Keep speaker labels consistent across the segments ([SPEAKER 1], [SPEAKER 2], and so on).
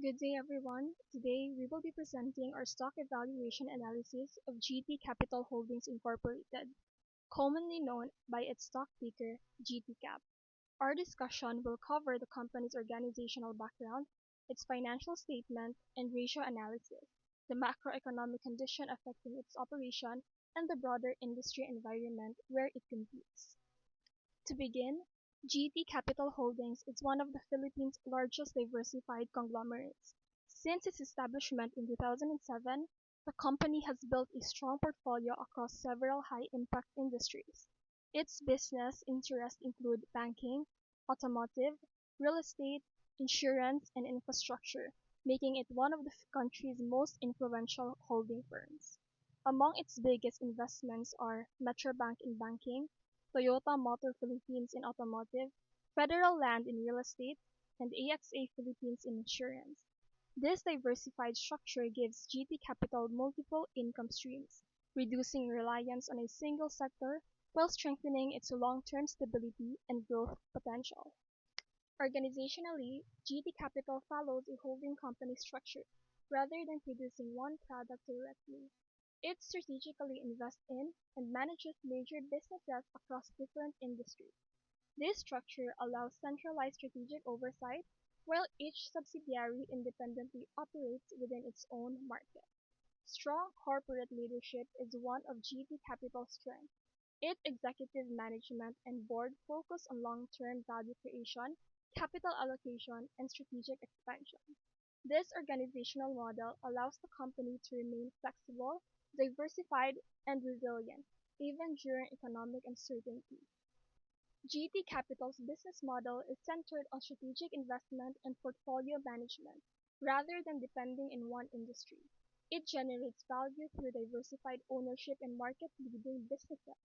[SPEAKER 1] Good day, everyone. Today, we will be presenting our stock evaluation analysis of GT Capital Holdings Incorporated, commonly known by its stock ticker GTCAP. Our discussion will cover the company's organizational background, its financial statement and ratio analysis, the macroeconomic condition affecting its operation, and the broader industry environment where it competes. To begin, GT Capital Holdings is one of the Philippines' largest diversified conglomerates. Since its establishment in 2007, the company has built a strong portfolio across several high-impact industries. Its business interests include banking, automotive, real estate, insurance, and infrastructure, making it one of the country's most influential holding firms. Among its biggest investments are Metrobank in banking, Toyota Motor Philippines in automotive, Federal Land in real estate, and AXA Philippines in insurance. This diversified structure gives GT Capital multiple income streams, reducing reliance on a single sector while strengthening its long-term stability and growth potential. Organizationally, GT Capital follows a holding company structure rather than producing one product directly. It strategically invests in and manages major businesses across different industries. This structure allows centralized strategic oversight, while each subsidiary independently operates within its own market. Strong corporate leadership is one of GT Capital's strengths. Its executive management and board focus on long-term value creation, capital allocation, and strategic expansion. This organizational model allows the company to remain flexible, diversified, and resilient, even during economic uncertainty. GT Capital's business model is centered on strategic investment and portfolio management, rather than depending in one industry. It generates value through diversified ownership and market-leading businesses.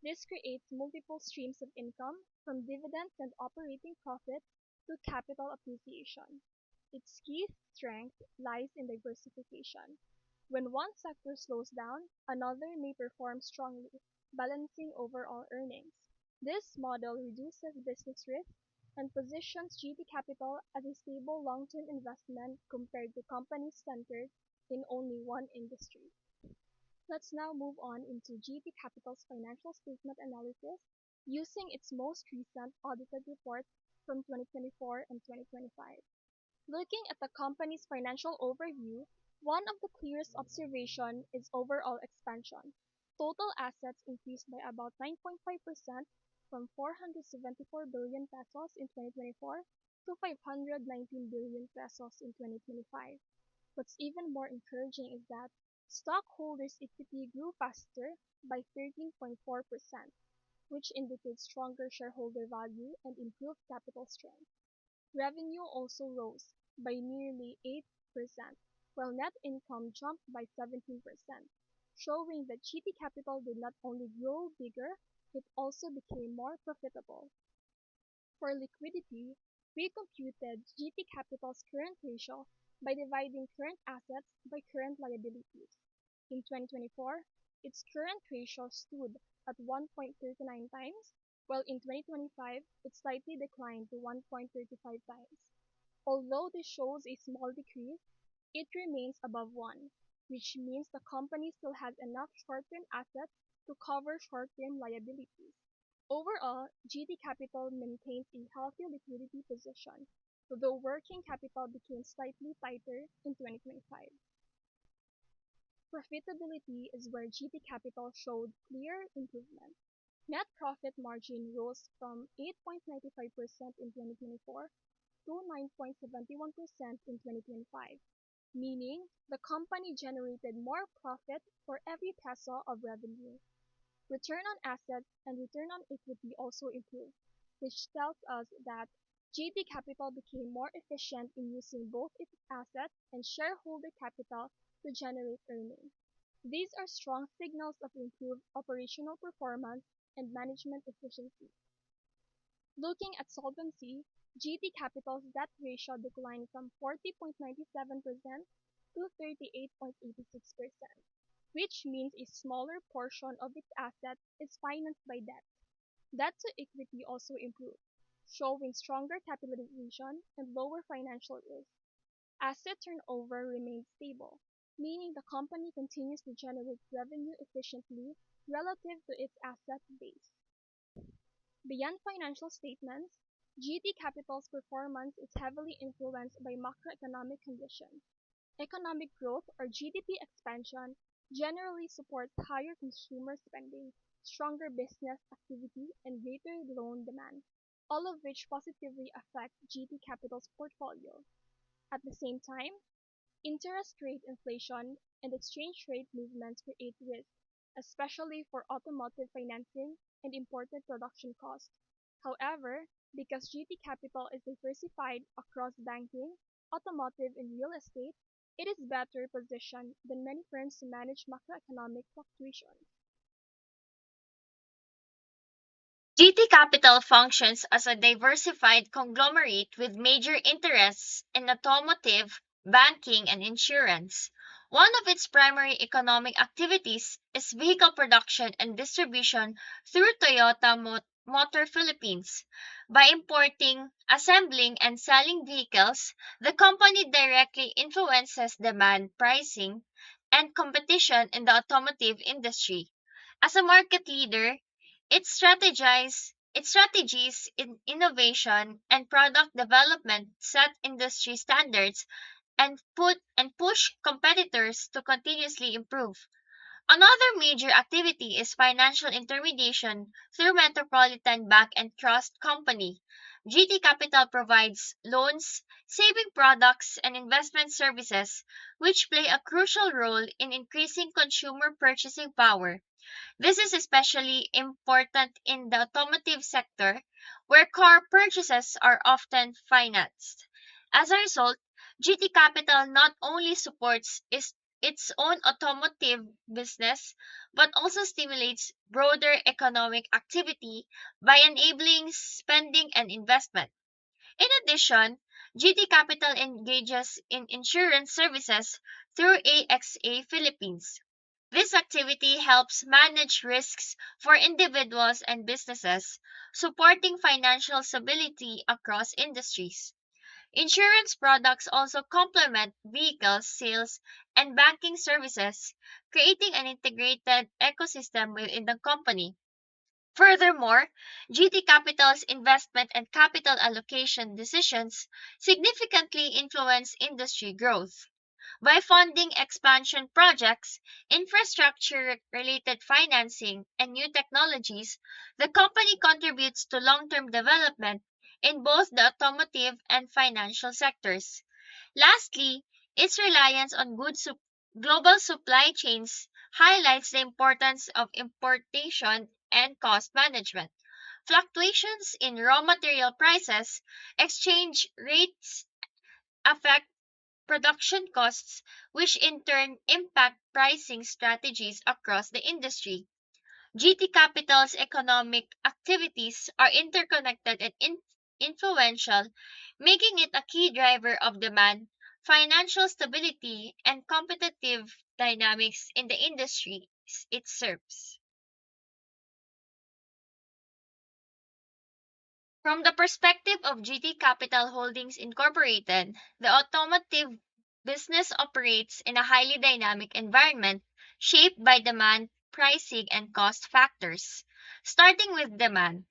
[SPEAKER 1] This creates multiple streams of income, from dividends and operating profits to capital appreciation. Its key strength lies in diversification. When one sector slows down, another may perform strongly, balancing overall earnings. This model reduces business risk and positions GT Capital as a stable long-term investment compared to companies centered in only one industry. Let's now move on into GT Capital's financial statement analysis using its most recent audited reports from 2024 and 2025. Looking at the company's financial overview, one of the clearest observation is overall expansion. Total assets increased by about 9.5% from 474 billion pesos in 2024 to 519 billion pesos in 2025. What's even more encouraging is that stockholders' equity grew faster by 13.4%, which indicates stronger shareholder value and improved capital strength. Revenue also rose by nearly 8%, while net income jumped by 17%, showing that GT Capital did not only grow bigger, it also became more profitable. For liquidity, we computed GT Capital's current ratio by dividing current assets by current liabilities. In 2024, its current ratio stood at 1.39 times, while in 2025 it slightly declined to 1.35 times. Although this shows a small decrease, it remains above 1, which means the company still has enough short-term assets to cover short-term liabilities. Overall, GT Capital maintains a healthy liquidity position, though working capital became slightly tighter in 2025. Profitability is where GT Capital showed clear improvement. Net profit margin rose from 8.95% in 2024 to 9.71% in 2025, meaning the company generated more profit for every peso of revenue. Return on assets and return on equity also improved, which tells us that GT Capital became more efficient in using both its assets and shareholder capital to generate earnings. These are strong signals of improved operational performance and management efficiency. Looking at solvency, GT Capital's debt ratio declined from 40.97% to 38.86%, which means a smaller portion of its assets is financed by debt. Debt to equity also improved, showing stronger capitalization and lower financial risk. Asset turnover remains stable, meaning the company continues to generate revenue efficiently relative to its asset base. Beyond financial statements, GT Capital's performance is heavily influenced by macroeconomic conditions. Economic growth or GDP expansion generally supports higher consumer spending, stronger business activity, and greater loan demand, all of which positively affect GT Capital's portfolio. At the same time, interest rate inflation and exchange rate movements create risk, especially for automotive financing and imported production costs. However, because GT Capital is diversified across banking, automotive, and real estate, it is better positioned than many firms to manage macroeconomic fluctuations.
[SPEAKER 2] GT Capital functions as a diversified conglomerate with major interests in automotive, banking, and insurance. One of its primary economic activities is vehicle production and distribution through Toyota Motor Philippines. By importing, assembling, and selling vehicles, the company directly influences demand, pricing, and competition in the automotive industry. As a market leader, its strategies in innovation and product development set industry standards and push competitors to continuously improve. Another major activity is financial intermediation through Metropolitan Bank and Trust Company. GT Capital provides loans, saving products, and investment services, which play a crucial role in increasing consumer purchasing power. This is especially important in the automotive sector, where car purchases are often financed. As a result, GT Capital not only supports its own automotive business, but also stimulates broader economic activity by enabling spending and investment. In addition, GT Capital engages in insurance services through AXA Philippines. This activity helps manage risks for individuals and businesses, supporting financial stability across industries. Insurance products also complement vehicle sales and banking services, creating an integrated ecosystem within the company. Furthermore, GT Capital's investment and capital allocation decisions significantly influence industry growth. By funding expansion projects, infrastructure related financing, and new technologies, the company contributes to long term development in both the automotive and financial sectors. Lastly, its reliance on global supply chains highlights the importance of importation and cost management. Fluctuations in raw material prices, exchange rates affect production costs, which in turn impact pricing strategies across the industry. GT Capital's economic activities are interconnected and influential, making it a key driver of demand, financial stability, and competitive dynamics in the industry it serves. From the perspective of GT Capital Holdings Incorporated, the automotive business operates in a highly dynamic environment shaped by demand, pricing, and cost factors. Starting with demand,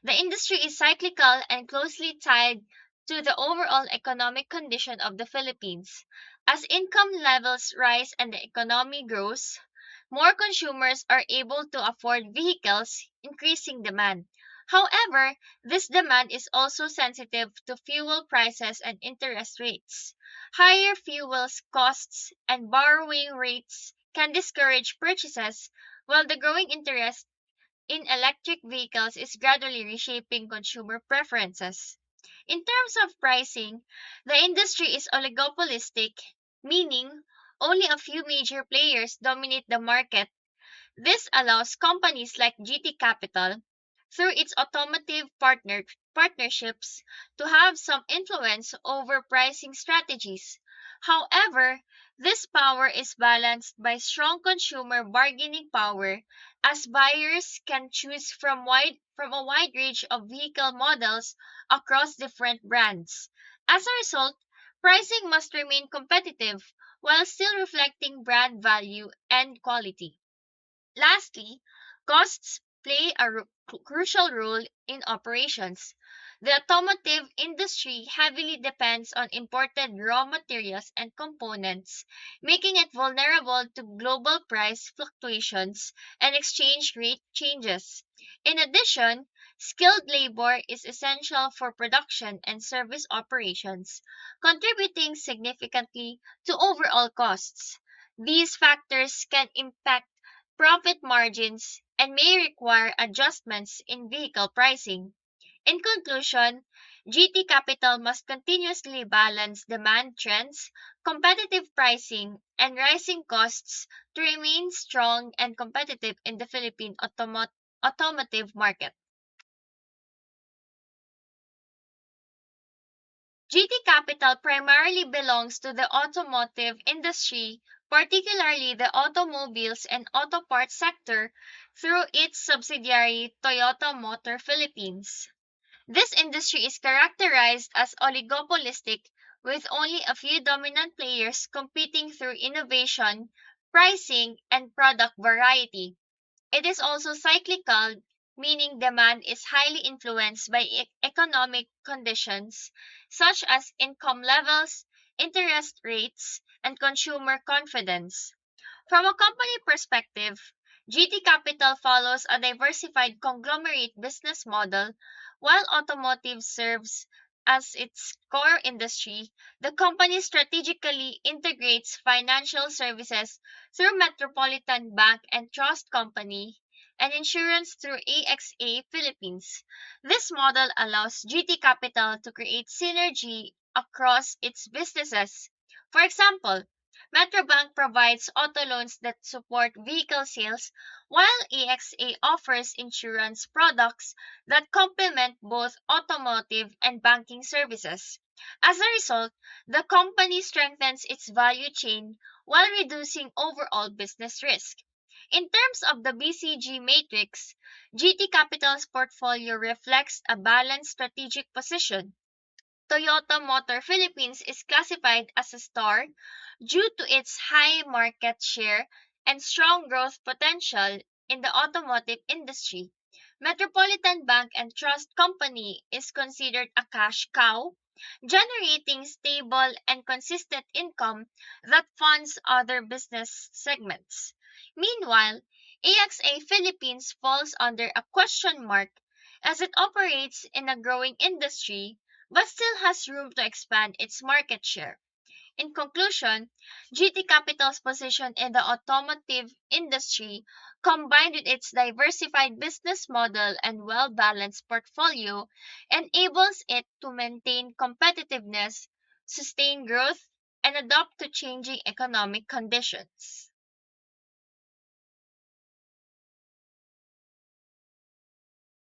[SPEAKER 2] the industry is cyclical and closely tied to the overall economic condition of the Philippines. As income levels rise and the economy grows, more consumers are able to afford vehicles, increasing demand. However, this demand is also sensitive to fuel prices and interest rates. Higher fuel costs and borrowing rates can discourage purchases, while the growing interest in electric vehicles is gradually reshaping consumer preferences. In terms of pricing, the industry is oligopolistic, meaning only a few major players dominate the market. This allows companies like GT Capital, through its automotive partnerships, to have some influence over pricing strategies. However, this power is balanced by strong consumer bargaining power as buyers can choose from a wide range of vehicle models across different brands. As a result, Pricing must remain competitive while still reflecting brand value and quality. Lastly, costs play a crucial role in operations. The automotive industry heavily depends on imported raw materials and components, making it vulnerable to global price fluctuations and exchange rate changes. In addition, skilled labor is essential for production and service operations, contributing significantly to overall costs. These factors can impact profit margins and may require adjustments in vehicle pricing. In conclusion, GT Capital must continuously balance demand trends, competitive pricing, and rising costs to remain strong and competitive in the Philippine automotive market. GT Capital primarily belongs to the automotive industry, particularly the automobiles and auto parts sector, through its subsidiary Toyota Motor Philippines. This industry is characterized as oligopolistic, with only a few dominant players competing through innovation, pricing, and product variety. It is also cyclical, meaning demand is highly influenced by economic conditions such as income levels, interest rates, and consumer confidence. From a company perspective, GT Capital follows a diversified conglomerate business model. While automotive serves as its core industry, the company strategically integrates financial services through Metropolitan Bank and Trust Company and insurance through AXA Philippines. This model allows GT Capital to create synergy across its businesses. For example, Metrobank provides auto loans that support vehicle sales, while AXA offers insurance products that complement both automotive and banking services. As a result, the company strengthens its value chain while reducing overall business risk. In terms of the BCG matrix, GT Capital's portfolio reflects a balanced strategic position. Toyota Motor Philippines is classified as a star due to its high market share and strong growth potential in the automotive industry. Metropolitan Bank and Trust Company is considered a cash cow, generating stable and consistent income that funds other business segments. Meanwhile, AXA Philippines falls under a question mark as it operates in a growing industry but still has room to expand its market share. In conclusion, GT Capital's position in the automotive industry, combined with its diversified business model and well balanced portfolio, enables it to maintain competitiveness, sustain growth, and adapt to changing economic conditions.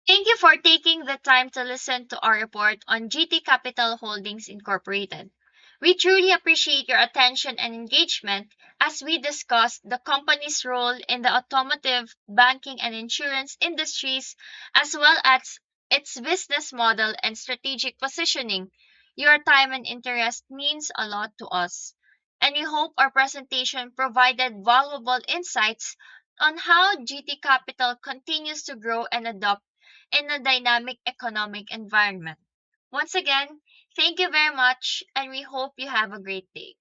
[SPEAKER 2] Thank you for taking the time to listen to our report on GT Capital Holdings Incorporated. We truly appreciate your attention and engagement as we discussed the company's role in the automotive, banking, and insurance industries, as well as its business model and strategic positioning. Your time and interest means a lot to us, and we hope our presentation provided valuable insights on how GT Capital continues to grow and adopt in a dynamic economic environment. Once again, thank you very much, and we hope you have a great day.